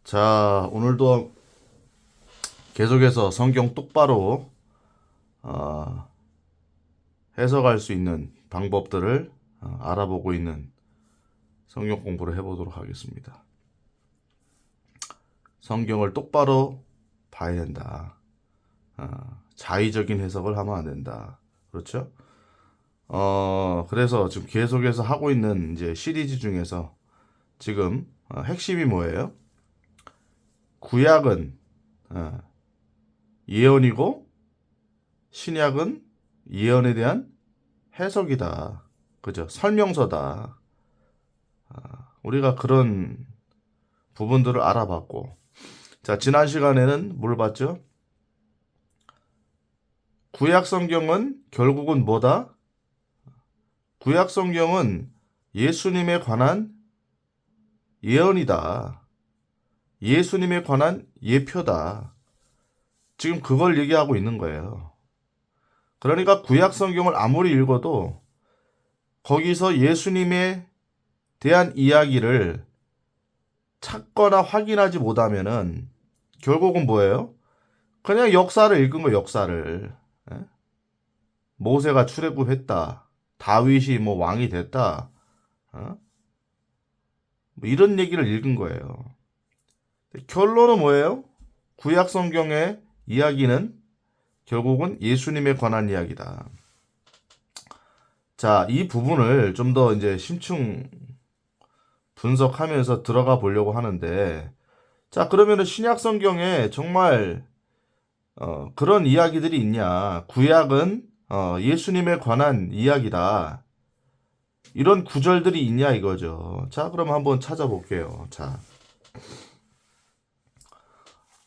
자, 오늘도 계속해서 성경 똑바로 어, 해석할 수 있는 방법들을 알아보고 있는 성경 공부를 해보도록 하겠습니다. 성경을 똑바로 봐야 된다. 자의적인 해석을 하면 안 된다. 그렇죠? 그래서 지금 계속해서 하고 있는 이제 시리즈 중에서 지금 핵심이 뭐예요? 구약은 어, 예언이고 신약은 예언에 대한 해석이다. 그죠? 설명서다. 우리가 그런 부분들을 알아봤고. 자, 지난 시간에는 뭘 봤죠? 구약 성경은 결국은 뭐다? 구약 성경은 예수님에 관한 예언이다. 예수님에 관한 예표다. 지금 그걸 얘기하고 있는 거예요. 그러니까 구약 성경을 아무리 읽어도 거기서 예수님에 대한 이야기를 찾거나 확인하지 못하면은 결국은 뭐예요? 그냥 역사를 읽은 거 역사를. 예? 모세가 출애굽했다. 다윗이 뭐 왕이 됐다. 어? 뭐 이런 얘기를 읽은 거예요. 결론은 뭐예요? 구약 성경의 이야기는 결국은 예수님에 관한 이야기다. 자, 이 부분을 좀 더 이제 심층 분석하면서 들어가 보려고 하는데, 자, 그러면은 신약 성경에 정말 그런 이야기들이 있냐? 구약은 예수님에 관한 이야기다. 이런 구절들이 있냐 이거죠. 자, 그럼 한번 찾아볼게요.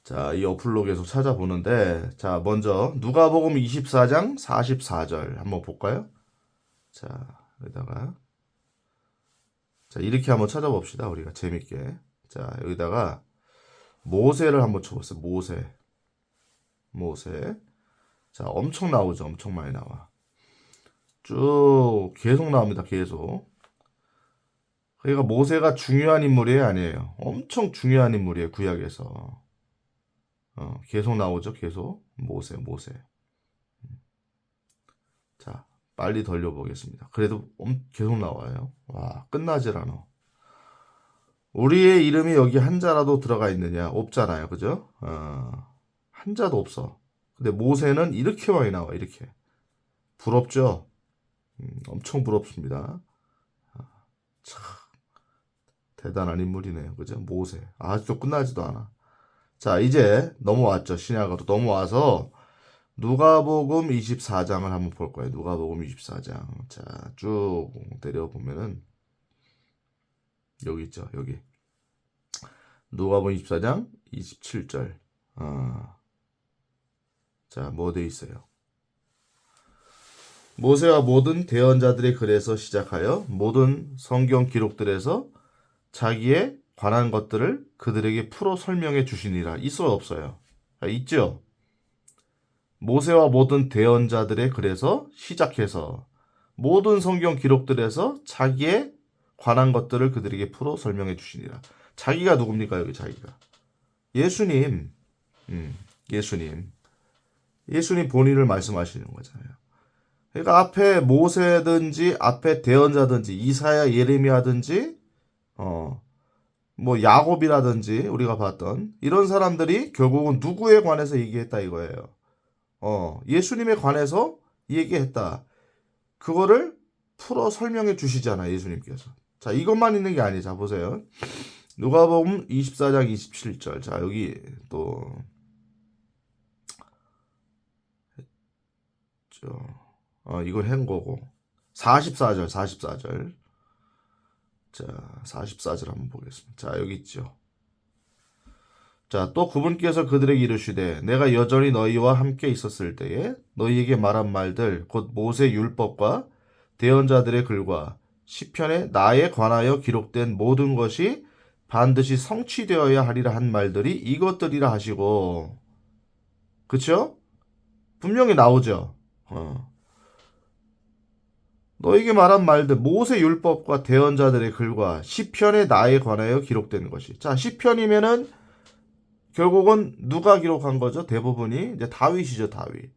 자, 이 어플로 계속 찾아보는데, 자, 먼저 누가복음 24장 44절 한번 볼까요? 자, 여기다가 자, 이렇게 한번 찾아봅시다. 우리가 재밌게. 자, 여기다가 모세를 한번 쳐보세요. 모세. 자, 엄청 나오죠. 엄청 많이 나와. 쭉 계속 나옵니다. 계속. 그러니까 모세가 중요한 인물이에요, 아니에요? 엄청 중요한 인물이에요, 구약에서. 계속 나오죠, 계속. 모세. 자, 빨리 돌려보겠습니다. 그래도 계속 나와요. 와, 끝나질 않아. 우리의 이름이 여기 한자라도 들어가 있느냐? 없잖아요, 그죠? 한자도 없어. 근데 모세는 이렇게 많이 나와, 이렇게. 부럽죠? 엄청 부럽습니다. 참, 대단한 인물이네요, 그죠? 모세. 아직도 끝나지도 않아. 자, 이제 넘어왔죠. 신약으로 넘어와서 누가복음 24장을 한번 볼 거예요. 누가복음 24장. 자, 쭉 내려보면은 여기 있죠. 여기. 누가복음 24장 27절. 자, 뭐 돼 있어요? 모세와 모든 대언자들의 글에서 시작하여 모든 성경 기록들에서 자기의 관한 것들을 그들에게 풀어 설명해 주시니라. 있어요, 없어요? 있죠. 모세와 모든 대언자들의 글에서 시작해서 모든 성경 기록들에서 자기의 관한 것들을 그들에게 풀어 설명해 주시니라. 자기가 누굽니까? 여기 자기가. 예수님. 예수님. 예수님 본인을 말씀하시는 거잖아요. 그러니까 앞에 모세든지 앞에 대언자든지 이사야 예레미야든지 뭐 야곱이라든지 우리가 봤던 이런 사람들이 결국은 누구에 관해서 얘기했다 이거예요. 예수님에 관해서 얘기했다. 그거를 풀어 설명해 주시잖아, 예수님께서. 자, 이것만 있는 게 아니죠. 자, 보세요. 누가복음 24장 27절. 자, 여기 또 이걸 한 거고. 44절. 자, 44절 한번 보겠습니다. 자, 여기 있죠. 자, 또 그분께서 그들에게 이르시되 내가 여전히 너희와 함께 있었을 때에 너희에게 말한 말들 곧 모세 율법과 대언자들의 글과 시편에 나에 관하여 기록된 모든 것이 반드시 성취되어야 하리라 한 말들이 이것들이라 하시고, 그쵸? 분명히 나오죠. 너에게 말한 말들 모세 율법과 대언자들의 글과 시편에 나에 관하여 기록된 것이. 자, 시편이면은 결국은 누가 기록한 거죠? 대부분이 이제 다윗이죠, 다윗.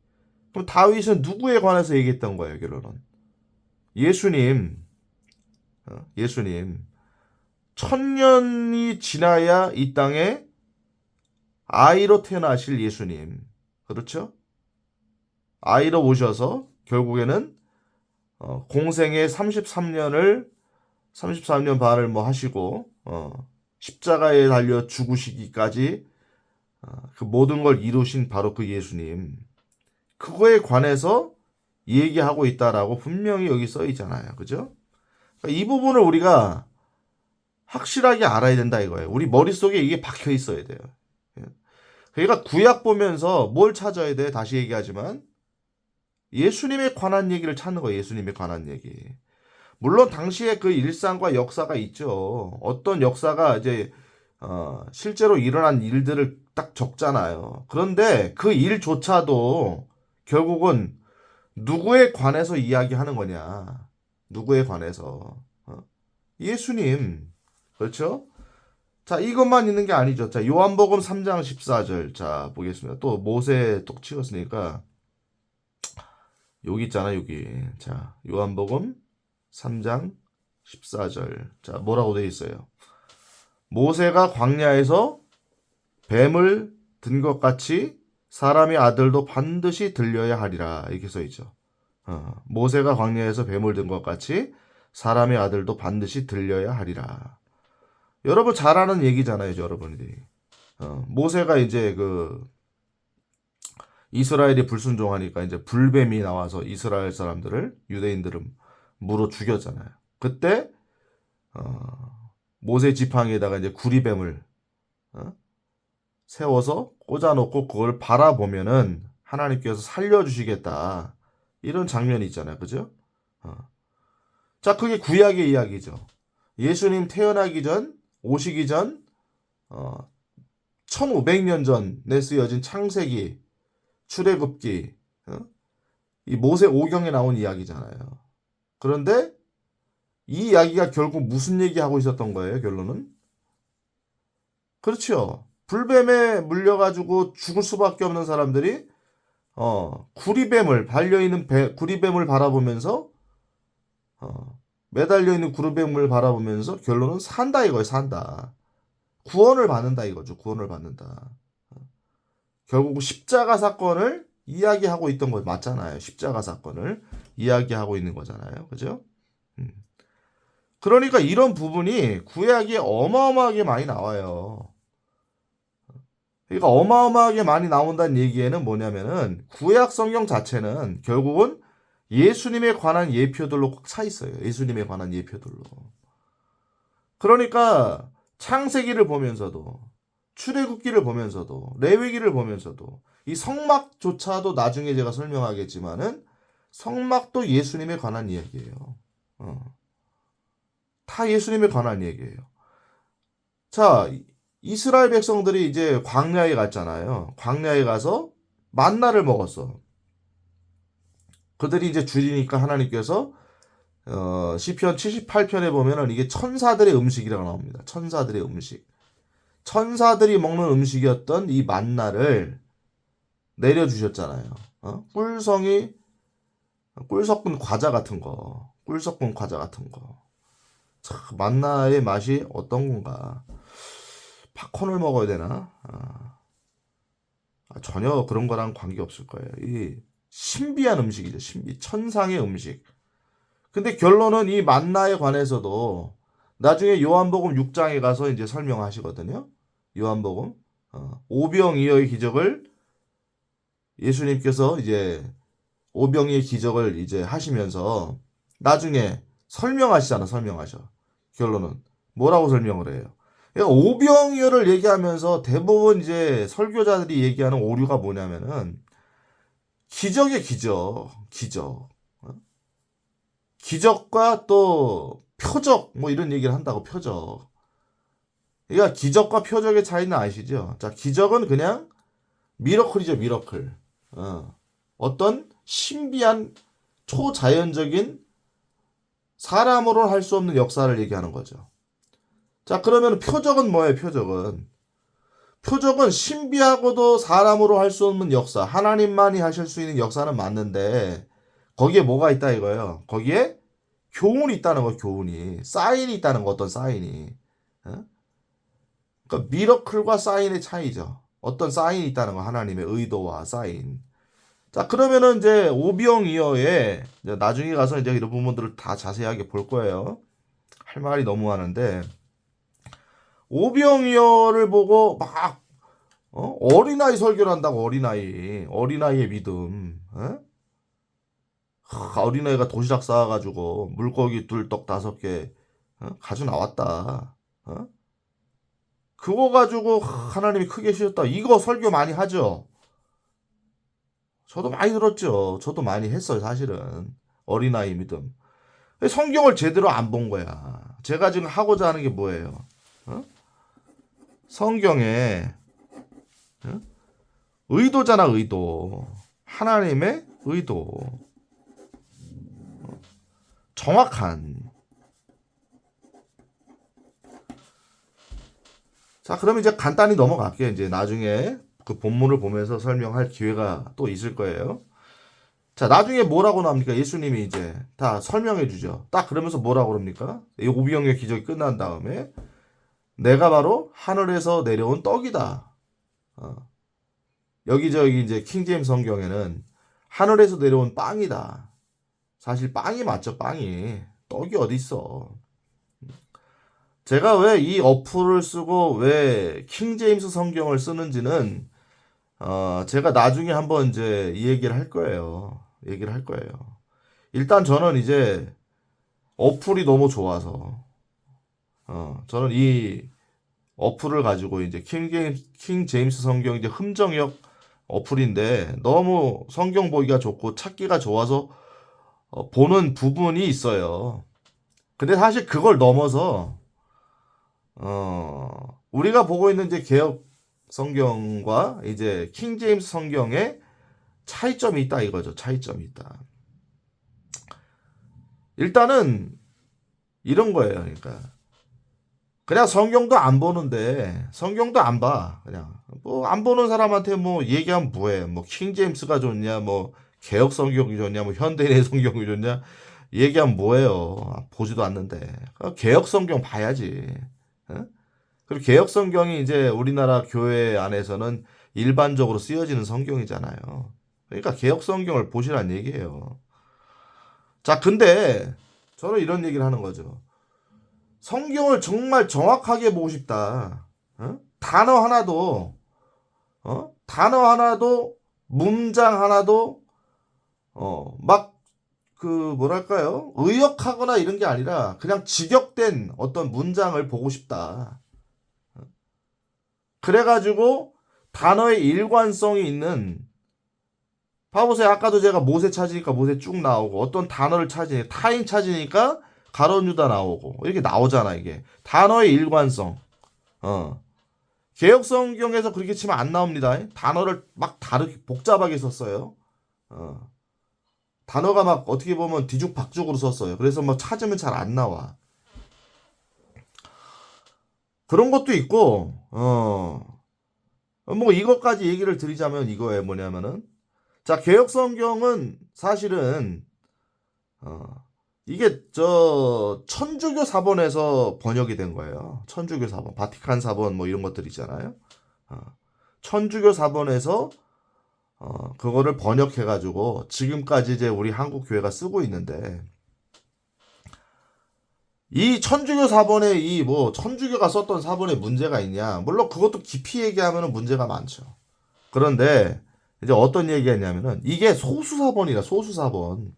그럼 다윗은 누구에 관해서 얘기했던 거예요, 결론은? 예수님, 예수님. 1000년이 지나야 이 땅에 아이로 태어나실 예수님. 그렇죠? 아이로 오셔서 결국에는 공생의 33년 반을 뭐 하시고 십자가에 달려 죽으시기까지 그 모든 걸 이루신 바로 그 예수님. 그거에 관해서 얘기하고 있다라고 분명히 여기 써 있잖아요. 그죠? 그러니까 이 부분을 우리가 확실하게 알아야 된다 이거예요. 우리 머릿속에 이게 박혀 있어야 돼요. 그러니까 구약 보면서 뭘 찾아야 돼? 다시 얘기하지만 예수님에 관한 얘기를 찾는 거예요. 예수님에 관한 얘기. 물론 당시에 그 일상과 역사가 있죠. 어떤 역사가 이제 실제로 일어난 일들을 딱 적잖아요. 그런데 그 일조차도 결국은 누구에 관해서 이야기하는 거냐? 누구에 관해서? 예수님. 그렇죠? 자, 이것만 있는 게 아니죠. 자, 요한복음 3장 14절. 자, 보겠습니다. 또 모세 톡 찍었으니까 여기 있잖아, 여기. 자, 요한복음 3장 14절. 자, 뭐라고 되어 있어요? 모세가 광야에서 뱀을 든 것 같이 사람의 아들도 반드시 들려야 하리라. 이렇게 써 있죠. 모세가 광야에서 뱀을 든 것 같이 사람의 아들도 반드시 들려야 하리라. 여러분 잘 아는 얘기잖아요, 여러분들이. 모세가 이제 그 이스라엘이 불순종하니까 이제 불뱀이 나와서 이스라엘 사람들을 유대인들을 물어 죽였잖아요. 그때 모세 지팡이에다가 이제 구리뱀을 세워서 꽂아놓고 그걸 바라보면은 하나님께서 살려주시겠다. 이런 장면이 있잖아요. 그죠? 자, 그게 구약의 이야기죠. 예수님 태어나기 전, 오시기 전, 1500년 전에 쓰여진 창세기, 출애굽기, 이 모세 오경에 나온 이야기잖아요. 그런데 이 이야기가 결국 무슨 얘기하고 있었던 거예요, 결론은? 그렇죠. 불뱀에 물려가지고 죽을 수밖에 없는 사람들이 구리뱀을 달려있는 구리뱀을 바라보면서 매달려 있는 구리뱀을 바라보면서 결론은 산다 이거예요. 산다. 구원을 받는다 이거죠. 구원을 받는다. 결국 십자가 사건을 이야기하고 있던 거 맞잖아요. 십자가 사건을 이야기하고 있는 거잖아요. 그죠? 그러니까 이런 부분이 구약에 어마어마하게 많이 나와요. 그러니까 어마어마하게 많이 나온다는 얘기에는 뭐냐면은 구약 성경 자체는 결국은 예수님에 관한 예표들로 꽉 차 있어요. 예수님에 관한 예표들로. 그러니까 창세기를 보면서도 출애굽기를 보면서도 레위기를 보면서도 이 성막조차도 나중에 제가 설명하겠지만은 성막도 예수님에 관한 이야기예요. 다 예수님에 관한 얘기예요. 자, 이스라엘 백성들이 이제 광야에 갔잖아요. 광야에 가서 만나를 먹었어. 그들이 이제 줄이니까 하나님께서 시편 78편에 보면은 이게 천사들의 음식이라고 나옵니다. 천사들의 음식. 천사들이 먹는 음식이었던 이 만나를 내려주셨잖아요. 꿀 섞은 과자 같은 거. 꿀 섞은 과자 같은 거. 참, 만나의 맛이 어떤 건가. 팝콘을 먹어야 되나? 전혀 그런 거랑 관계없을 거예요. 이 신비한 음식이죠. 천상의 음식. 근데 결론은 이 만나에 관해서도 나중에 요한복음 6장에 가서 이제 설명하시거든요. 요한복음 오병이어의 기적을 예수님께서 이제 오병이의 기적을 이제 하시면서 나중에 설명하셔. 결론은 뭐라고 설명을 해요? 그러니까 오병이어를 얘기하면서 대부분 이제 설교자들이 얘기하는 오류가 뭐냐면은 기적의 기적. 기적과 또 표적 뭐 이런 얘기를 한다고 표적. 그러니까 기적과 표적의 차이는 아시죠? 자, 기적은 그냥 미러클이죠, 미러클. 어떤 신비한 초자연적인 사람으로 할 수 없는 역사를 얘기하는 거죠. 자, 그러면 표적은 뭐예요, 표적은? 표적은 신비하고도 사람으로 할 수 없는 역사, 하나님만이 하실 수 있는 역사는 맞는데 거기에 뭐가 있다 이거예요. 거기에 교훈이 있다는 거, 교훈이. 사인이 있다는 거, 어떤 사인이. 어? 그러니까 미러클과 사인의 차이죠. 어떤 사인이 있다는 거, 하나님의 의도와 사인. 자, 그러면은 이제 오병이어에 나중에 가서 이제 이런 부분들을 다 자세하게 볼 거예요. 할 말이 너무 많은데 오병이어를 보고 막 어린아이 설교를 한다고. 어린아이의 믿음. 어린아이가 도시락 싸와가지고 물고기 둘떡 5개 가져 나왔다. 그거 가지고 하나님이 크게 쉬었다. 이거 설교 많이 하죠. 저도 많이 들었죠. 저도 많이 했어요, 사실은. 어린아이 믿음. 성경을 제대로 안 본 거야. 제가 지금 하고자 하는 게 뭐예요? 성경에 의도잖아, 의도. 하나님의 의도. 정확한. 자, 그럼 이제 간단히 넘어갈게요. 이제 나중에 그 본문을 보면서 설명할 기회가 또 있을 거예요. 자, 나중에 뭐라고 나옵니까? 예수님이 이제 다 설명해 주죠. 딱 그러면서 뭐라고 그럽니까? 이 오병이어 기적이 끝난 다음에 내가 바로 하늘에서 내려온 떡이다. 여기저기 이제 킹제임스 성경에는 하늘에서 내려온 빵이다. 사실 빵이 맞죠, 빵이. 떡이 어디 있어. 제가 왜 이 어플을 쓰고 왜 킹제임스 성경을 쓰는지는 제가 나중에 한번 이제 이 얘기를 할 거예요. 일단 저는 이제 어플이 너무 좋아서 저는 이 어플을 가지고 이제 킹 제임스 성경 이제 흠정역 어플인데 너무 성경 보기가 좋고 찾기가 좋아서 보는 부분이 있어요. 근데 사실 그걸 넘어서 우리가 보고 있는 이제 개역 성경과 이제 킹 제임스 성경의 차이점이 있다 이거죠. 차이점이 있다. 일단은 이런 거예요. 그러니까 그냥 성경도 안 보는데 성경도 안 봐. 그냥 뭐 안 보는 사람한테 뭐 얘기하면 뭐해? 뭐 킹 제임스가 좋냐? 뭐 개역 성경이 좋냐? 뭐 현대인의 성경이 좋냐? 얘기하면 뭐해요? 보지도 않는데 개역 성경 봐야지. 어? 그리고 개역 성경이 이제 우리나라 교회 안에서는 일반적으로 쓰여지는 성경이잖아요. 그러니까 개역 성경을 보시란 얘기예요. 자, 근데 저는 이런 얘기를 하는 거죠. 성경을 정말 정확하게 보고 싶다. 단어 하나도, 문장 하나도, 막, 그, 뭐랄까요? 의역하거나 이런 게 아니라 그냥 직역된 어떤 문장을 보고 싶다. 그래가지고 단어의 일관성이 있는, 봐보세요. 아까도 제가 모세 찾으니까 모세 쭉 나오고, 어떤 단어를 찾으니까, 타인 찾으니까 가론유다 나오고, 이렇게 나오잖아, 이게. 단어의 일관성. 개역 성경에서 그렇게 치면 안 나옵니다. 단어를 막 다르게 복잡하게 썼어요. 단어가 막 어떻게 보면 뒤죽박죽으로 썼어요. 그래서 뭐 찾으면 잘 안 나와. 그런 것도 있고, 뭐 이것까지 얘기를 드리자면 이거예요. 뭐냐면은, 자, 개역 성경은 사실은, 이게 천주교 사본에서 번역이 된 거예요. 천주교 사본, 바티칸 사본 뭐 이런 것들 있잖아요. 천주교 사본에서 그거를 번역해 가지고 지금까지 이제 우리 한국 교회가 쓰고 있는데 이 천주교 사본에 이 뭐 천주교가 썼던 사본에 문제가 있냐? 물론 그것도 깊이 얘기하면 문제가 많죠. 그런데 이제 어떤 얘기했냐면은 이게 소수사본이라 소수사본.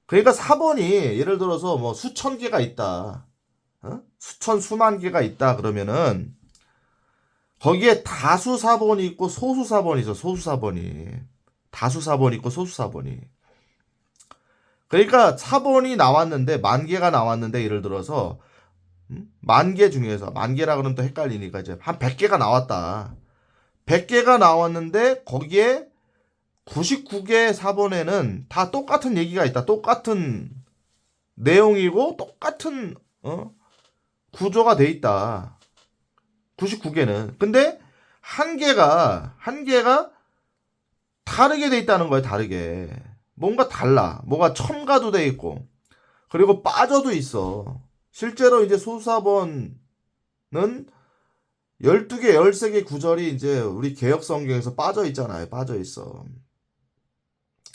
그러니까 사본이 예를 들어서 뭐 수천 개가 있다. 수천 수만 개가 있다 그러면은 거기에 다수사본이 있고 소수사본이 있어. 소수사본이. 다수사본이 있고 소수사본이. 그러니까 사본이 나왔는데 만 개가 나왔는데 예를 들어서 만 개 중에서 만 개라 그러면 또 헷갈리니까 이제 한 100개가 나왔다. 100개가 나왔는데 거기에 99개 사본에는 다 똑같은 얘기가 있다. 똑같은 내용이고 똑같은 구조가 돼 있다. 99개는. 근데 한 개가 다르게 돼 있다는 거예요. 다르게. 뭔가 달라. 뭐가 첨가도 돼 있고. 그리고 빠져도 있어. 실제로 이제 소수사본은 12개, 13개 구절이 이제 우리 개역 성경에서 빠져 있잖아요. 빠져 있어.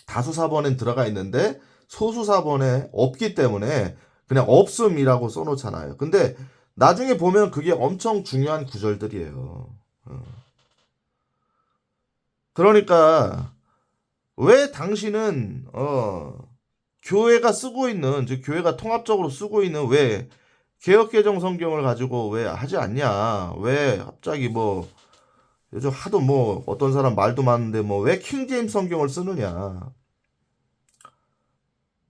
다수사본엔 들어가 있는데 소수사본에 없기 때문에 그냥 없음이라고 써놓잖아요. 근데 나중에 보면 그게 엄청 중요한 구절들이에요. 그러니까 왜 당신은 교회가 쓰고 있는, 즉 교회가 통합적으로 쓰고 있는 왜 개역개정 성경을 가지고 왜 하지 않냐? 왜 갑자기 뭐 요즘 하도 뭐 어떤 사람 말도 많은데 뭐 왜 킹제임스 성경을 쓰느냐?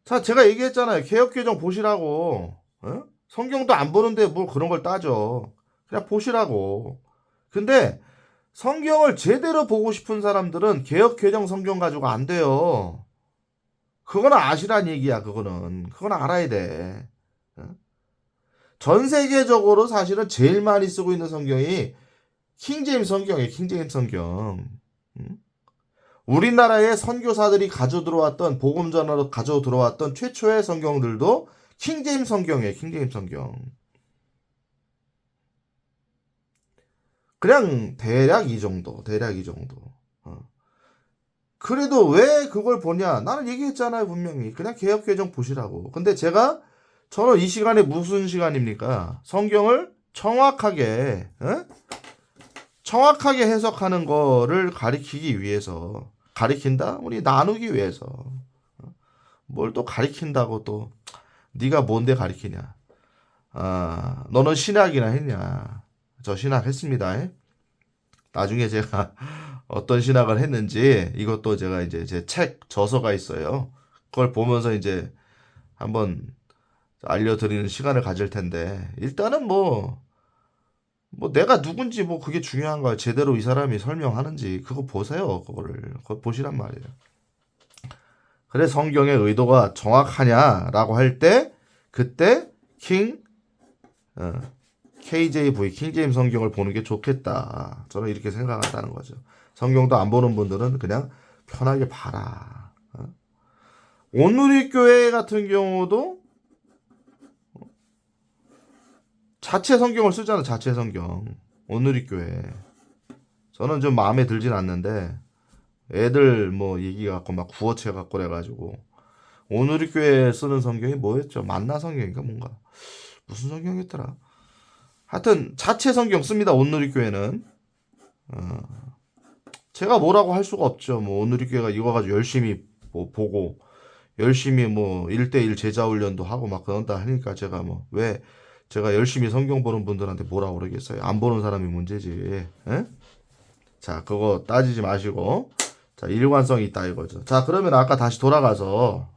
자, 제가 얘기했잖아요. 개역개정 보시라고. 어? 성경도 안 보는데 뭘 그런 걸 따져. 그냥 보시라고. 근데 성경을 제대로 보고 싶은 사람들은 개역개정 성경 가지고 안 돼요. 그거는 아시란 얘기야. 그거는 알아야 돼. 어? 전 세계적으로 사실은 제일 많이 쓰고 있는 성경이 킹제임스 성경이에요. 킹제임스 성경. 응? 우리나라의 선교사들이 가져 들어왔던 복음 전하러 가져 들어왔던 최초의 성경들도 킹제임스 성경이에요. 킹제임스 성경. 그냥 대략 이 정도. 대략 이 정도. 그래도 왜 그걸 보냐? 나는 얘기했잖아요, 분명히. 그냥 개역개정 보시라고. 근데 저는 이 시간에 무슨 시간입니까? 성경을 정확하게, 정확하게 해석하는 거를 가리키기 위해서. 가리킨다? 우리 나누기 위해서. 뭘 또 가리킨다고 또. 네가 뭔데 가리키냐? 아, 너는 신학이나 했냐? 저 신학 했습니다. 나중에 제가 어떤 신학을 했는지 이것도 제가 이제 제 책 저서가 있어요. 그걸 보면서 이제 한번 알려드리는 시간을 가질 텐데 일단은 뭐 내가 누군지 뭐 그게 중요한 거야. 제대로 이 사람이 설명하는지 그거 보세요. 그걸 보시란 말이에요. 그래 성경의 의도가 정확하냐라고 할 때 그때 어, KJV 킹제임 성경을 보는 게 좋겠다. 저는 이렇게 생각한다는 거죠. 성경도 안 보는 분들은 그냥 편하게 봐라. 온누리교회 같은 경우도 자체 성경을 쓰잖아. 자체 성경. 온누리교회. 저는 좀 마음에 들진 않는데 애들 뭐 얘기 갖고 막 구어체 갖고 그래가지고 온누리교회 쓰는 성경이 뭐였죠? 만나 성경인가 뭔가 무슨 성경이었더라. 하여튼 자체 성경 씁니다. 온누리교회는. 제가 뭐라고 할 수가 없죠. 뭐 온누리교회가 이거 가지고 열심히 뭐 보고 열심히 뭐 1대1 제자 훈련도 하고 막 그런다 하니까 제가 왜 제가 열심히 성경 보는 분들한테 뭐라고 그러겠어요. 안 보는 사람이 문제지. 에? 자, 그거 따지지 마시고. 자, 일관성이 있다 이거죠. 자, 그러면 아까 다시 돌아가서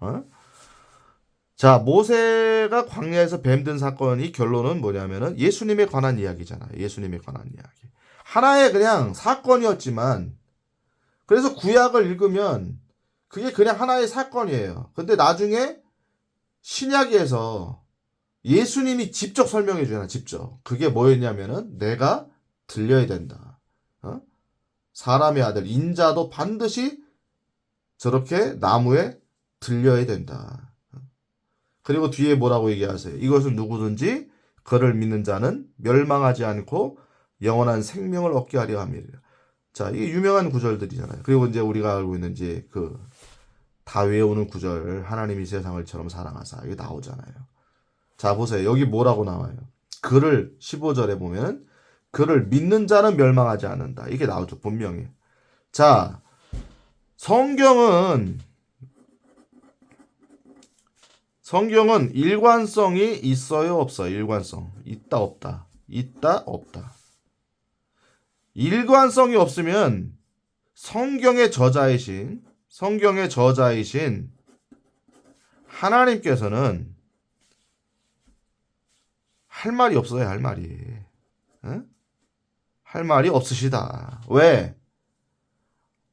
자, 모세가 광야에서 뱀든 사건이 결론은 뭐냐면은 예수님에 관한 이야기잖아요. 예수님에 관한 이야기. 하나의 그냥 사건이었지만 그래서 구약을 읽으면 그게 그냥 하나의 사건이에요. 근데 나중에 신약에서 예수님이 직접 설명해 주잖아, 직접. 그게 뭐였냐면은 내가 들려야 된다. 사람의 아들 인자도 반드시 저렇게 나무에 들려야 된다. 그리고 뒤에 뭐라고 얘기하세요? 이것은 누구든지 그를 믿는 자는 멸망하지 않고 영원한 생명을 얻게 하려 함이라. 자, 이게 유명한 구절들이잖아요. 그리고 이제 우리가 알고 있는 이제 다 외우는 구절 하나님이 세상을처럼 사랑하사 이게 나오잖아요. 자, 보세요. 여기 뭐라고 나와요? 그를 15절에 보면 그를 믿는 자는 멸망하지 않는다. 이게 나오죠. 분명히. 자, 성경은 일관성이 있어요, 없어요? 일관성. 있다, 없다. 있다, 없다. 일관성이 없으면 성경의 저자이신 하나님께서는 할 말이 없어요, 할 말이. 에? 할 말이 없으시다. 왜?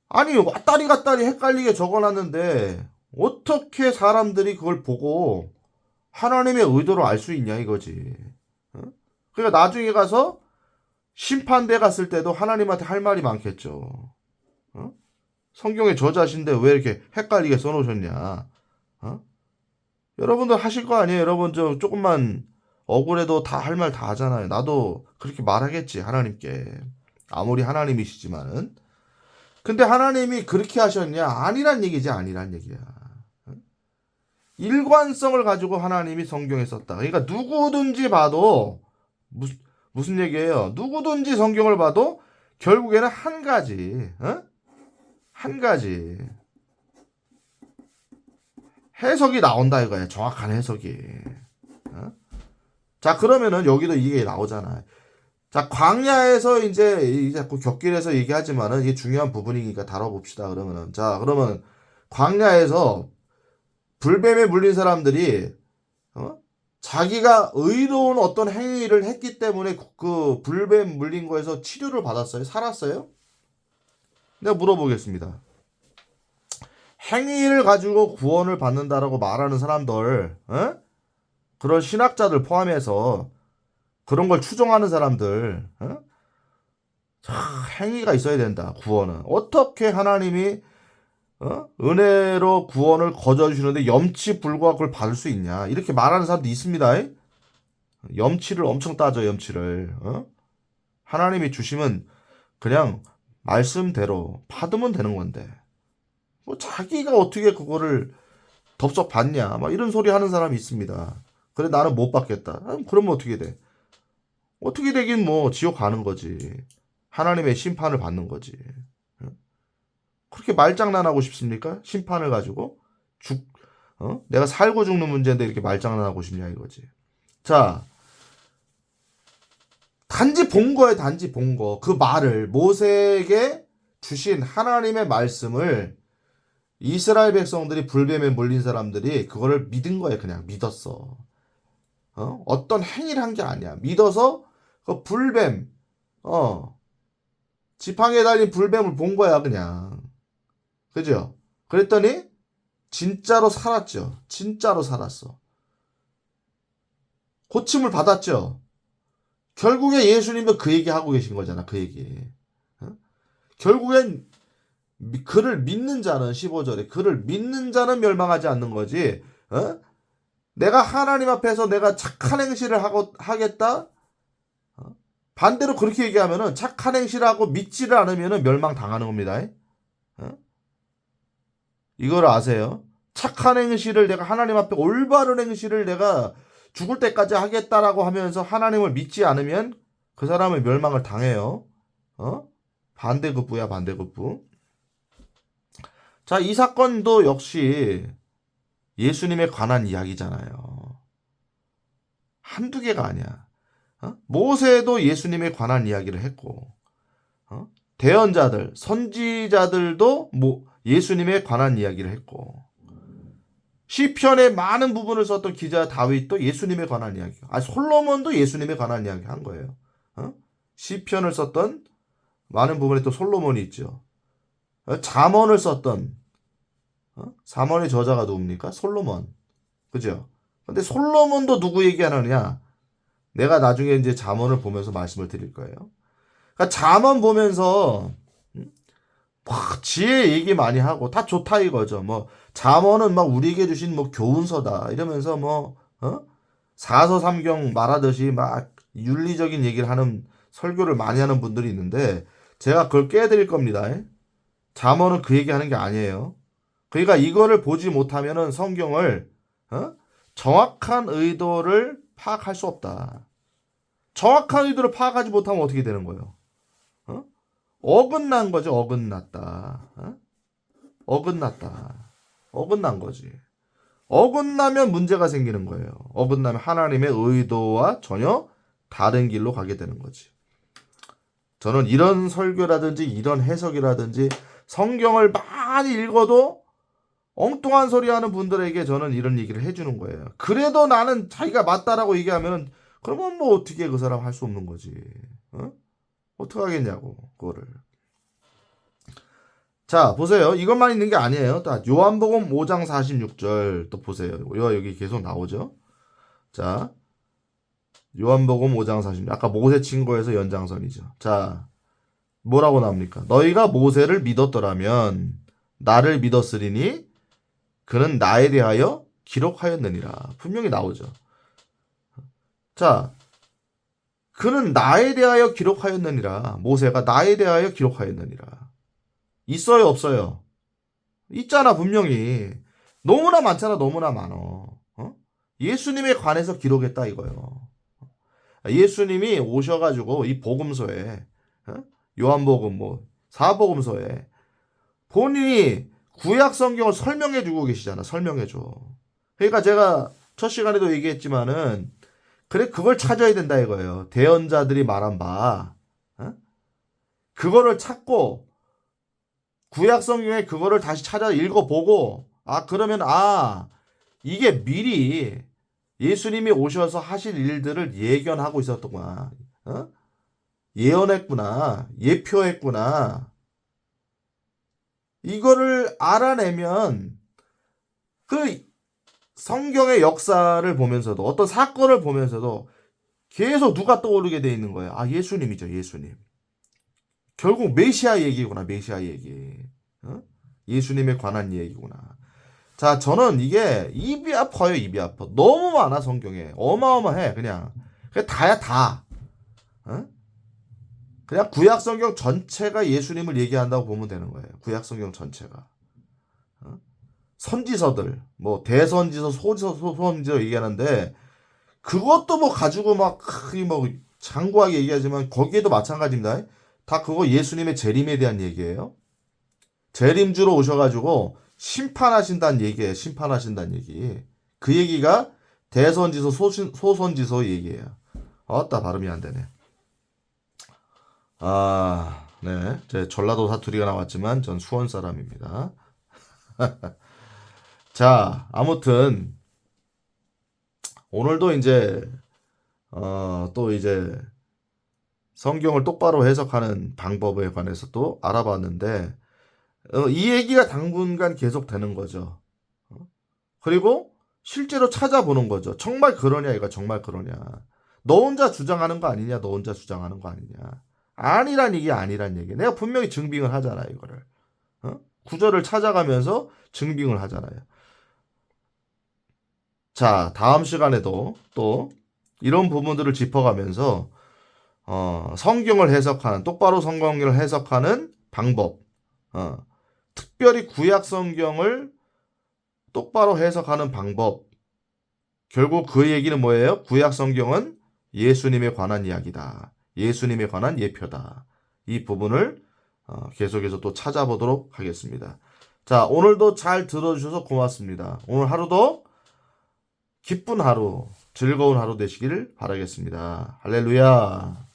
아니, 왔다리 갔다리 헷갈리게 적어놨는데 어떻게 사람들이 그걸 보고 하나님의 의도를 알 수 있냐 이거지. 그러니까 나중에 가서 심판대 갔을 때도 하나님한테 할 말이 많겠죠. 어? 성경에 저자신데 왜 이렇게 헷갈리게 써놓으셨냐? 어? 여러분들 하실 거 아니에요? 여러분 저 조금만 억울해도 다 할 말 다 하잖아요. 나도 그렇게 말하겠지 하나님께. 아무리 하나님이시지만은. 근데 하나님이 그렇게 하셨냐? 아니란 얘기지, 아니란 얘기야. 일관성을 가지고 하나님이 성경에 썼다. 그러니까 누구든지 봐도 무슨 얘기예요? 누구든지 성경을 봐도 결국에는 한 가지, 한 가지 해석이 나온다 이거야. 정확한 해석이. 자, 그러면은 여기도 이게 나오잖아. 자, 광야에서 이제 자꾸 곁길에서 얘기하지만은 이게 중요한 부분이니까 다뤄봅시다. 그러면은 자, 그러면 광야에서 불뱀에 물린 사람들이 자기가 의로운 어떤 행위를 했기 때문에 그 불뱀 물린 거에서 치료를 받았어요? 살았어요? 내가 물어보겠습니다. 행위를 가지고 구원을 받는다라고 말하는 사람들, 그런 신학자들 포함해서 그런 걸 추종하는 사람들, 행위가 있어야 된다. 구원은 어떻게 하나님이 은혜로 구원을 거저 주시는데 염치 불구하고 그걸 받을 수 있냐? 이렇게 말하는 사람도 있습니다. 염치를 엄청 따져, 염치를. 하나님이 주시면 그냥 말씀대로 받으면 되는 건데. 뭐 자기가 어떻게 그거를 덥석 받냐? 막 이런 소리 하는 사람이 있습니다. 그래, 나는 못 받겠다. 그러면 어떻게 돼? 어떻게 되긴 뭐 지옥 가는 거지. 하나님의 심판을 받는 거지. 그렇게 말장난하고 싶습니까? 심판을 가지고 내가 살고 죽는 문제인데 이렇게 말장난하고 싶냐 이거지. 자, 단지 본 거예요. 단지 본 거. 그 말을 모세에게 주신 하나님의 말씀을 이스라엘 백성들이 불뱀에 물린 사람들이 그거를 믿은 거예요. 그냥 믿었어. 어떤 행위를 한 게 아니야. 믿어서 그 불뱀, 지팡이에 달린 불뱀을 본 거야, 그냥. 그죠? 그랬더니 진짜로 살았죠. 진짜로 살았어. 고침을 받았죠. 결국에 예수님도 그 얘기 하고 계신 거잖아. 그 얘기. 결국엔 그를 믿는 자는 15절에 그를 믿는 자는 멸망하지 않는 거지. 내가 하나님 앞에서 내가 착한 행실을 하겠다. 반대로 그렇게 얘기하면은 착한 행실을 하고 믿지를 않으면은 멸망 당하는 겁니다. 이걸 아세요? 착한 행실을 내가 하나님 앞에 올바른 행실을 내가 죽을 때까지 하겠다라고 하면서 하나님을 믿지 않으면 그 사람은 멸망을 당해요. 반대급부야, 반대급부. 자, 이 사건도 역시 예수님에 관한 이야기잖아요. 한두 개가 아니야. 모세도 예수님에 관한 이야기를 했고, 대언자들, 선지자들도 예수님에 관한 이야기를 했고, 시편의 많은 부분을 썼던 기자 다윗도 예수님에 관한 이야기, 솔로몬도 예수님에 관한 이야기 한 거예요. 시편을 썼던 많은 부분에 또 솔로몬이 있죠. 잠언을 썼던 잠언의 저자가 누굽니까? 솔로몬. 그죠? 근데 솔로몬도 누구 얘기하느냐? 내가 나중에 이제 잠언을 보면서 말씀을 드릴 거예요. 그러니까 잠언 보면서 지혜 얘기 많이 하고 다 좋다 이거죠. 뭐 잠언은 막 우리에게 주신 뭐 교훈서다 이러면서 사서삼경 말하듯이 막 윤리적인 얘기를 하는 설교를 많이 하는 분들이 있는데 제가 그걸 깨드릴 겁니다. 잠언은 그 얘기하는 게 아니에요. 그러니까 이거를 보지 못하면은 성경을 정확한 의도를 파악할 수 없다. 정확한 의도를 파악하지 못하면 어떻게 되는 거예요? 어긋난 거죠. 어긋났다. 어긋났다. 어긋난 거지. 어긋나면 문제가 생기는 거예요. 어긋나면 하나님의 의도와 전혀 다른 길로 가게 되는 거지. 저는 이런 설교라든지 이런 해석이라든지 성경을 많이 읽어도 엉뚱한 소리 하는 분들에게 저는 이런 얘기를 해주는 거예요. 그래도 나는 자기가 맞다라고 얘기하면 그러면 뭐 어떻게 그 사람 할 수 없는 거지. 어떻게 하겠냐고 그거를. 자, 보세요. 이것만 있는 게 아니에요. 요한복음 5장 46절 또 보세요. 여기 계속 나오죠. 자, 요한복음 5장 40절. 아까 모세 친구에서 연장선이죠. 자, 뭐라고 나옵니까? 너희가 모세를 믿었더라면 나를 믿었으리니 그는 나에 대하여 기록하였느니라. 분명히 나오죠. 자, 그는 나에 대하여 기록하였느니라. 모세가 나에 대하여 기록하였느니라. 있어요, 없어요? 있잖아, 분명히. 너무나 많잖아, 너무나 많어. 어? 예수님에 관해서 기록했다 이거요. 예수님이 오셔가지고 이 복음서에, 어? 요한복음 뭐 사복음서에 본인이 구약 성경을 설명해 주고 계시잖아. 설명해 줘. 그러니까 제가 첫 시간에도 얘기했지만은 그래 그걸 찾아야 된다 이거예요. 대언자들이 말한 바 어? 그거를 찾고 구약 성경에 그거를 다시 찾아 읽어보고 그러면 이게 미리 예수님이 오셔서 하실 일들을 예견하고 있었더구나. 어? 예언했구나. 예표했구나. 이거를 알아내면 그 성경의 역사를 보면서도 어떤 사건을 보면서도 계속 누가 떠오르게 돼 있는 거예요. 예수님이죠, 예수님. 결국 메시아 얘기구나, 메시아 얘기. 어? 예수님에 관한 얘기구나. 자, 저는 이게 입이 아파요, 입이 아파. 너무 많아, 성경에. 어마어마해, 그냥. 그냥 다야, 다. 어? 그냥 구약 성경 전체가 예수님을 얘기한다고 보면 되는 거예요. 구약 성경 전체가. 어? 선지서들, 뭐 대선지서, 소선지서 얘기하는데 그것도 뭐 가지고 막 뭐 장구하게 얘기하지만 거기에도 마찬가지입니다. 다 그거 예수님의 재림에 대한 얘기예요. 재림주로 오셔가지고 심판하신다는 얘기예요. 심판하신다는 얘기. 그 얘기가 대선지서, 소선지서 얘기예요. 발음이 안 되네. 네. 제 전라도 사투리가 나왔지만 전 수원 사람입니다. 자, 아무튼 오늘도 이제 또 이제 성경을 똑바로 해석하는 방법에 관해서 또 알아봤는데 이 얘기가 당분간 계속 되는 거죠. 그리고 실제로 찾아보는 거죠. 정말 그러냐 이거 정말 그러냐. 너 혼자 주장하는 거 아니냐. 너 혼자 주장하는 거 아니냐. 아니란 얘기 아니란 얘기. 내가 분명히 증빙을 하잖아 이거를. 구절을 찾아가면서 증빙을 하잖아요. 자, 다음 시간에도 또 이런 부분들을 짚어가면서 성경을 해석하는 똑바로 성경을 해석하는 방법, 특별히 구약 성경을 똑바로 해석하는 방법. 결국 그 얘기는 뭐예요? 구약 성경은 예수님에 관한 이야기다. 예수님에 관한 예표다. 이 부분을 계속해서 또 찾아보도록 하겠습니다. 자, 오늘도 잘 들어주셔서 고맙습니다. 오늘 하루도 기쁜 하루, 즐거운 하루 되시기를 바라겠습니다. 할렐루야.